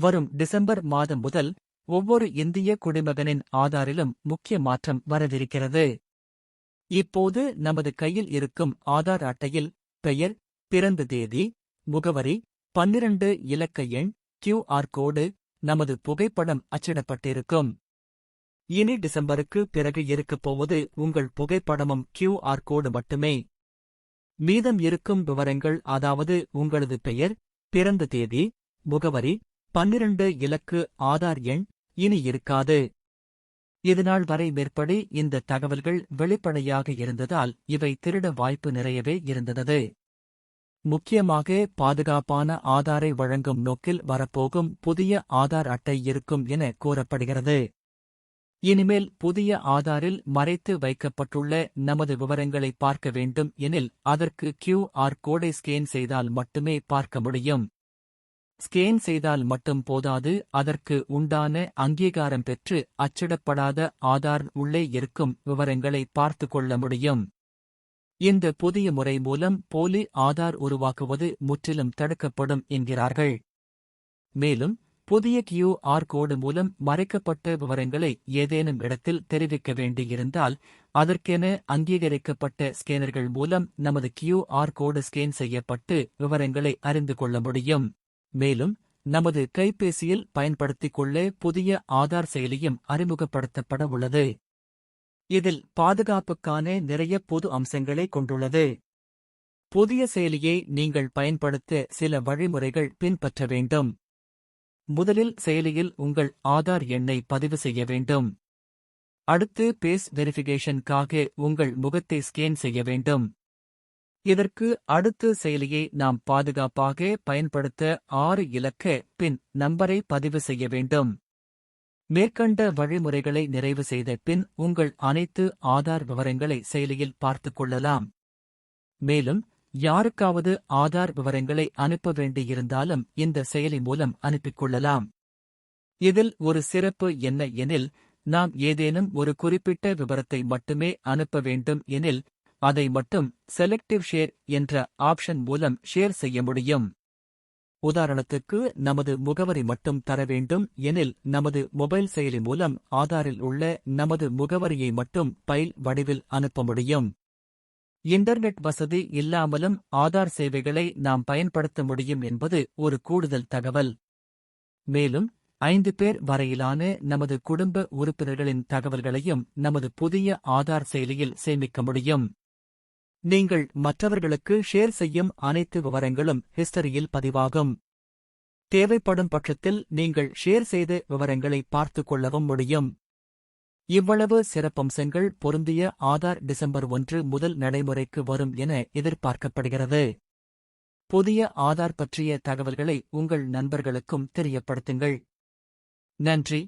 வரும் டிசம்பர் மாதம் முதல் ஒவ்வொரு இந்திய குடிமகனின் ஆதாரிலும் முக்கிய மாற்றம் வரவிருக்கிறது. இப்போது நமது கையில் இருக்கும் ஆதார் அட்டையில் பெயர், பிறந்த தேதி, முகவரி, 12 இலக்க எண், QR கோடு, நமது புகைப்படம் அச்சிடப்பட்டிருக்கும். இனி டிசம்பருக்கு பிறகு இருக்கப் போவது உங்கள் புகைப்படமும் QR கோடு மட்டுமே. மீதம் இருக்கும் விவரங்கள், அதாவது உங்களது பெயர், பிறந்த தேதி, முகவரி, 12 இலக்கு ஆதார் எண் இனி இருக்காது. இதுநாள் வரை மேற்படி இந்த தகவல்கள் வெளிப்படையாக இருந்ததால் இவை திருட வாய்ப்பு நிறையவே இருந்தது. முக்கியமாக பாதுகாப்பான ஆதாரை வழங்கும் நோக்கில் வரப்போகும் புதிய ஆதார் அட்டை இருக்கும் என கூறப்படுகிறது. இனிமேல் புதிய ஆதாரில் மறைத்து வைக்கப்பட்டுள்ள நமது விவரங்களை பார்க்க வேண்டும் எனில் அதற்கு QR கோடை ஸ்கேன் செய்தால் மட்டுமே பார்க்க முடியும். ஸ்கேன் செய்தால் மட்டும் போதாது, அதற்கு உண்டான அங்கீகாரம் பெற்று அச்சிடப்படாத ஆதார் உள்ளே இருக்கும் விவரங்களை பார்த்து கொள்ள முடியும். இந்த புதிய முறை மூலம் போலி ஆதார் உருவாக்குவது முற்றிலும் தடுக்கப்படும் என்கிறார்கள். மேலும் புதிய QR கோடு மூலம் மறைக்கப்பட்ட விவரங்களை ஏதேனும் இடத்தில் தெரிவிக்க வேண்டியிருந்தால் அதற்கென அங்கீகரிக்கப்பட்ட ஸ்கேனர்கள் மூலம் நமது QR கோடு ஸ்கேன் செய்யப்பட்டு விவரங்களை அறிந்து கொள்ள முடியும். மேலும் நமது கைபேசியில் பயன்படுத்திக் கொள்ள புதிய ஆதார் செயலியும் அறிமுகப்படுத்தப்பட உள்ளது. இதில் பாதுகாப்புக்கான நிறைய பொது அம்சங்களை கொண்டுள்ளது. புதிய செயலியை நீங்கள் பயன்படுத்த சில வழிமுறைகள் பின்பற்ற வேண்டும். முதலில் செயலியில் உங்கள் ஆதார் எண்ணை பதிவு செய்ய வேண்டும். அடுத்து பேஸ் வெரிஃபிகேஷனுக்காக உங்கள் முகத்தை ஸ்கேன் செய்ய வேண்டும். இதற்கு அடுத்து செயலியை நாம் பாதுகாப்பாக பயன்படுத்த 6 இலக்க பின் நம்பரை பதிவு செய்ய வேண்டும். மேற்கண்ட வழிமுறைகளை நிறைவு செய்த பின் உங்கள் அனைத்து ஆதார் விவரங்களை செயலியில் பார்த்துக் கொள்ளலாம். மேலும் யாருக்காவது ஆதார் விவரங்களை அனுப்ப வேண்டியிருந்தாலும் இந்த செயலி மூலம் அனுப்பிக் கொள்ளலாம். இதில் ஒரு சிறப்பு என்ன எனில், நாம் ஏதேனும் ஒரு குறிப்பிட்ட விவரத்தை மட்டுமே அனுப்ப வேண்டும் எனில் அதை மட்டும் செலக்டிவ் ஷேர் என்ற ஆப்ஷன் மூலம் ஷேர் செய்ய முடியும். உதாரணத்துக்கு நமது முகவரி மட்டும் தர வேண்டும் எனில் நமது மொபைல் செயலி மூலம் ஆதாரில் உள்ள நமது முகவரியை மட்டும் பைல் வடிவில் அனுப்ப முடியும். இன்டர்நெட் வசதி இல்லாமலும் ஆதார் சேவைகளை நாம் பயன்படுத்த முடியும் என்பது ஒரு கூடுதல் தகவல். மேலும் 5 பேர் வரையிலான நமது குடும்ப உறுப்பினர்களின் தகவல்களையும் நமது புதிய ஆதார் செயலியில் சேமிக்க முடியும். நீங்கள் மற்றவர்களுக்கு ஷேர் செய்யும் அனைத்து விவரங்களும் ஹிஸ்டரியில் பதிவாகும். தேவைப்படும் பட்சத்தில் நீங்கள் ஷேர் செய்த விவரங்களை பார்த்துக் கொள்ளவும் முடியும். இவ்வளவு சிறப்பம்சங்கள் பொருந்திய ஆதார் டிசம்பர் 1 முதல் நடைமுறைக்கு வரும் என எதிர்பார்க்கப்படுகிறது. புதிய ஆதார் பற்றிய தகவல்களை உங்கள் நண்பர்களுக்கும் தெரியப்படுத்துங்கள். நன்றி.